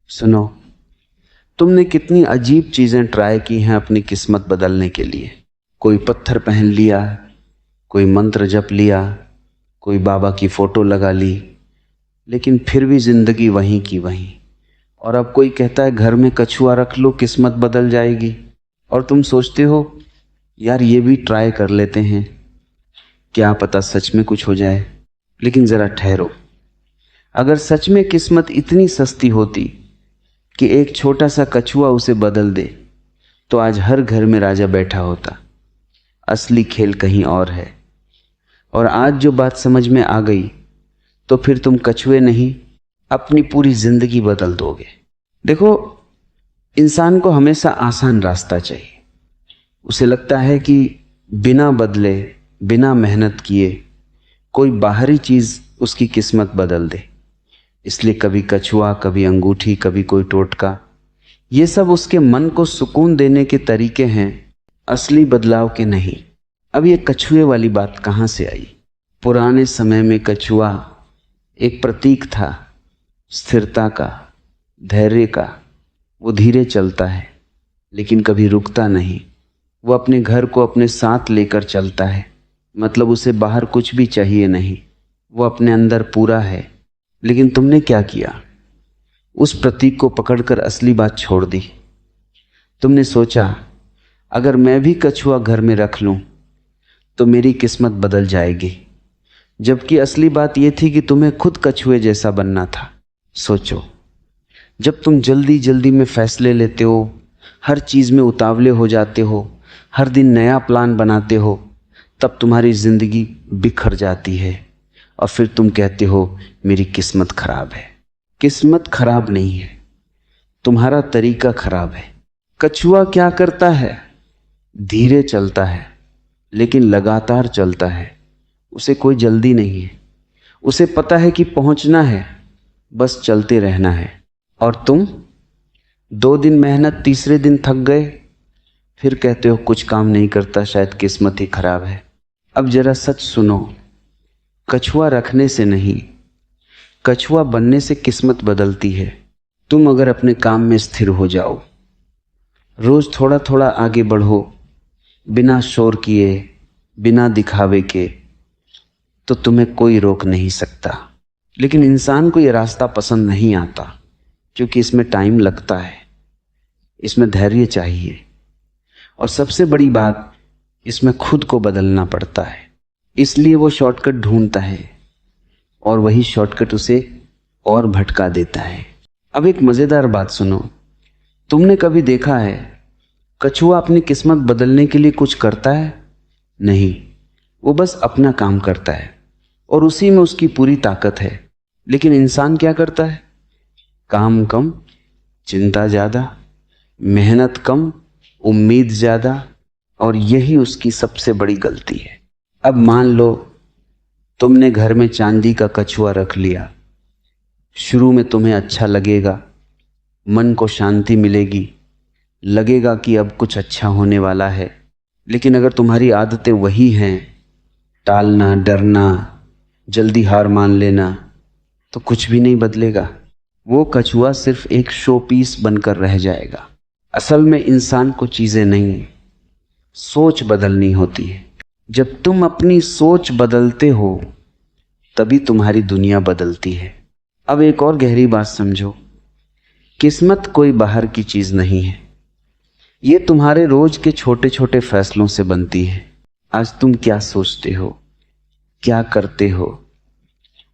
सुनो, तुमने कितनी अजीब चीजें ट्राई की हैं अपनी किस्मत बदलने के लिए। कोई पत्थर पहन लिया, कोई मंत्र जप लिया, कोई बाबा की फोटो लगा ली, लेकिन फिर भी जिंदगी वहीं की वहीं। और अब कोई कहता है घर में कछुआ रख लो, किस्मत बदल जाएगी। और तुम सोचते हो यार ये भी ट्राई कर लेते हैं, क्या पता सच में कुछ हो जाए। लेकिन जरा ठहरो, अगर सच में किस्मत इतनी सस्ती होती कि एक छोटा सा कछुआ उसे बदल दे, तो आज हर घर में राजा बैठा होता। असली खेल कहीं और है। और आज जो बात समझ में आ गई, तो फिर तुम कछुए नहीं, अपनी पूरी जिंदगी बदल दोगे। देखो, इंसान को हमेशा आसान रास्ता चाहिए। उसे लगता है कि बिना बदले, बिना मेहनत किए कोई बाहरी चीज उसकी किस्मत बदल दे। इसलिए कभी कछुआ, कभी अंगूठी, कभी कोई टोटका, ये सब उसके मन को सुकून देने के तरीके हैं, असली बदलाव के नहीं। अब ये कछुए वाली बात कहाँ से आई? पुराने समय में कछुआ एक प्रतीक था स्थिरता का, धैर्य का। वो धीरे चलता है लेकिन कभी रुकता नहीं। वो अपने घर को अपने साथ लेकर चलता है, मतलब उसे बाहर कुछ भी चाहिए नहीं, वो अपने अंदर पूरा है। लेकिन तुमने क्या किया? उस प्रतीक को पकड़कर असली बात छोड़ दी। तुमने सोचा अगर मैं भी कछुआ घर में रख लूं तो मेरी किस्मत बदल जाएगी, जबकि असली बात यह थी कि तुम्हें खुद कछुए जैसा बनना था। सोचो, जब तुम जल्दी जल्दी में फैसले लेते हो, हर चीज में उतावले हो जाते हो, हर दिन नया प्लान बनाते हो, तब तुम्हारी जिंदगी बिखर जाती है और फिर तुम कहते हो मेरी किस्मत खराब है। किस्मत खराब नहीं है, तुम्हारा तरीका खराब है। कछुआ क्या करता है? धीरे चलता है लेकिन लगातार चलता है। उसे कोई जल्दी नहीं है, उसे पता है कि पहुंचना है, बस चलते रहना है। और तुम 2 दिन मेहनत, तीसरे दिन थक गए, फिर कहते हो कुछ काम नहीं करता, शायद किस्मत ही खराब है। अब जरा सच सुनो, कछुआ रखने से नहीं, कछुआ बनने से किस्मत बदलती है। तुम अगर अपने काम में स्थिर हो जाओ, रोज थोड़ा थोड़ा आगे बढ़ो, बिना शोर किए, बिना दिखावे के, तो तुम्हें कोई रोक नहीं सकता। लेकिन इंसान को यह रास्ता पसंद नहीं आता, क्योंकि इसमें टाइम लगता है, इसमें धैर्य चाहिए, और सबसे बड़ी बात, इसमें खुद को बदलना पड़ता है। इसलिए वो शॉर्टकट ढूंढता है और वही शॉर्टकट उसे और भटका देता है। अब एक मजेदार बात सुनो, तुमने कभी देखा है कछुआ अपनी किस्मत बदलने के लिए कुछ करता है? नहीं, वो बस अपना काम करता है और उसी में उसकी पूरी ताकत है। लेकिन इंसान क्या करता है? काम कम, चिंता ज्यादा, मेहनत कम, उम्मीद ज्यादा, और यही उसकी सबसे बड़ी गलती है। अब मान लो तुमने घर में चांदी का कछुआ रख लिया। शुरू में तुम्हें अच्छा लगेगा, मन को शांति मिलेगी, लगेगा कि अब कुछ अच्छा होने वाला है। लेकिन अगर तुम्हारी आदतें वही हैं, टालना, डरना, जल्दी हार मान लेना, तो कुछ भी नहीं बदलेगा। वो कछुआ सिर्फ एक शो पीस बनकर रह जाएगा। असल में इंसान को चीजें नहीं, सोच बदलनी होती है। जब तुम अपनी सोच बदलते हो तभी तुम्हारी दुनिया बदलती है। अब एक और गहरी बात समझो, किस्मत कोई बाहर की चीज नहीं है, ये तुम्हारे रोज के छोटे छोटे फैसलों से बनती है। आज तुम क्या सोचते हो, क्या करते हो,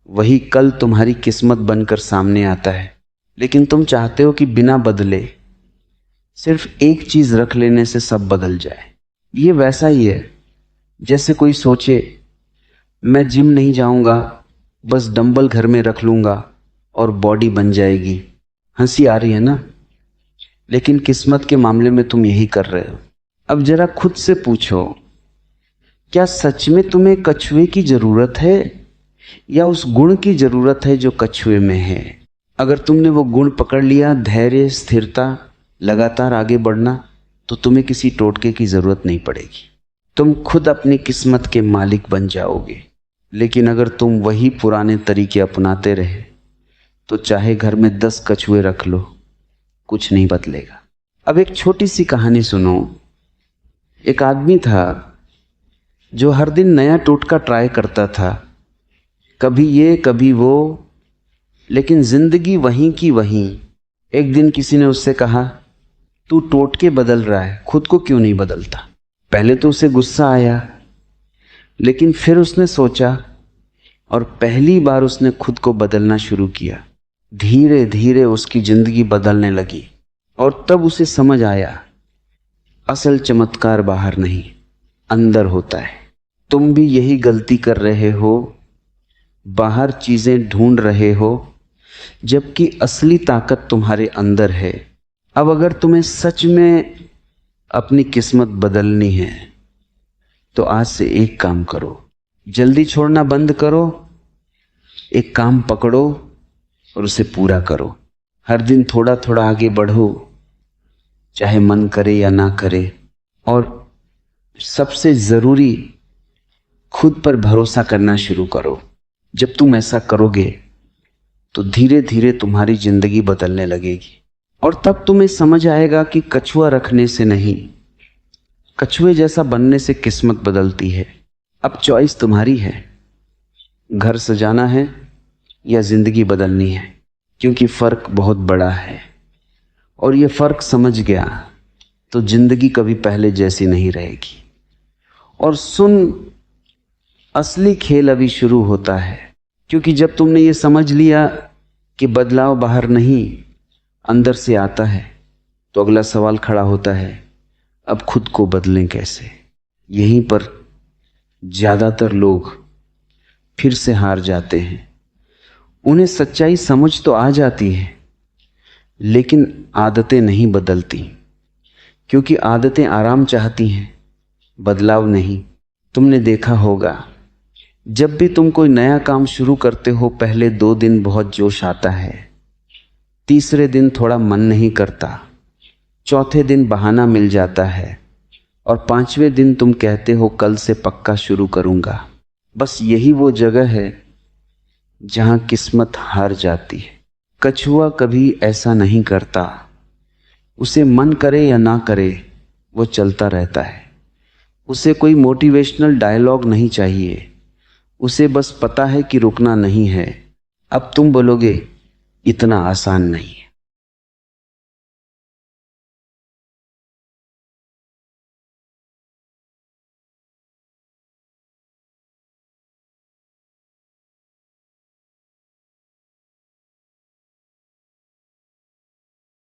वही कल तुम्हारी किस्मत बनकर सामने आता है। लेकिन तुम चाहते हो कि बिना बदले सिर्फ एक चीज रख लेने से सब बदल जाए। ये वैसा ही है जैसे कोई सोचे मैं जिम नहीं जाऊंगा, बस डंबल घर में रख लूंगा और बॉडी बन जाएगी। हंसी आ रही है ना? लेकिन किस्मत के मामले में तुम यही कर रहे हो। अब जरा खुद से पूछो, क्या सच में तुम्हें कछुए की जरूरत है या उस गुण की जरूरत है जो कछुए में है? अगर तुमने वो गुण पकड़ लिया, धैर्य, स्थिरता, लगातार आगे बढ़ना, तो तुम्हें किसी टोटके की जरूरत नहीं पड़ेगी। तुम खुद अपनी किस्मत के मालिक बन जाओगे। लेकिन अगर तुम वही पुराने तरीके अपनाते रहे, तो चाहे घर में 10 कछुए रख लो, कुछ नहीं बदलेगा। अब एक छोटी सी कहानी सुनो। एक आदमी था जो हर दिन नया टोटका ट्राई करता था, कभी ये कभी वो, लेकिन जिंदगी वहीं की वहीं। एक दिन किसी ने उससे कहा, तू टोटके बदल रहा है, खुद को क्यों नहीं बदलता? पहले तो उसे गुस्सा आया, लेकिन फिर उसने सोचा और पहली बार उसने खुद को बदलना शुरू किया। धीरे धीरे उसकी जिंदगी बदलने लगी और तब उसे समझ आया, असल चमत्कार बाहर नहीं, अंदर होता है। तुम भी यही गलती कर रहे हो, बाहर चीजें ढूंढ रहे हो, जबकि असली ताकत तुम्हारे अंदर है। अब अगर तुम्हें सच में अपनी किस्मत बदलनी है तो आज से एक काम करो, जल्दी छोड़ना बंद करो, एक काम पकड़ो और उसे पूरा करो। हर दिन थोड़ा थोड़ा आगे बढ़ो, चाहे मन करे या ना करे। और सबसे जरूरी, खुद पर भरोसा करना शुरू करो। जब तुम ऐसा करोगे तो धीरे धीरे तुम्हारी जिंदगी बदलने लगेगी और तब तुम्हें समझ आएगा कि कछुआ रखने से नहीं, कछुए जैसा बनने से किस्मत बदलती है। अब चॉइस तुम्हारी है, घर सजाना है या जिंदगी बदलनी है, क्योंकि फर्क बहुत बड़ा है और ये फर्क समझ गया तो जिंदगी कभी पहले जैसी नहीं रहेगी। और सुन, असली खेल अभी शुरू होता है, क्योंकि जब तुमने ये समझ लिया कि बदलाव बाहर नहीं अंदर से आता है, तो अगला सवाल खड़ा होता है, अब खुद को बदलें कैसे? यहीं पर ज्यादातर लोग फिर से हार जाते हैं। उन्हें सच्चाई समझ तो आ जाती है, लेकिन आदतें नहीं बदलती, क्योंकि आदतें आराम चाहती हैं, बदलाव नहीं। तुमने देखा होगा, जब भी तुम कोई नया काम शुरू करते हो, पहले 2 दिन बहुत जोश आता है, तीसरे दिन थोड़ा मन नहीं करता, चौथे दिन बहाना मिल जाता है और 5वें दिन तुम कहते हो कल से पक्का शुरू करूंगा। बस यही वो जगह है जहां किस्मत हार जाती है। कछुआ कभी ऐसा नहीं करता, उसे मन करे या ना करे वो चलता रहता है। उसे कोई मोटिवेशनल डायलॉग नहीं चाहिए, उसे बस पता है कि रुकना नहीं है। अब तुम बोलोगे इतना आसान नहीं है।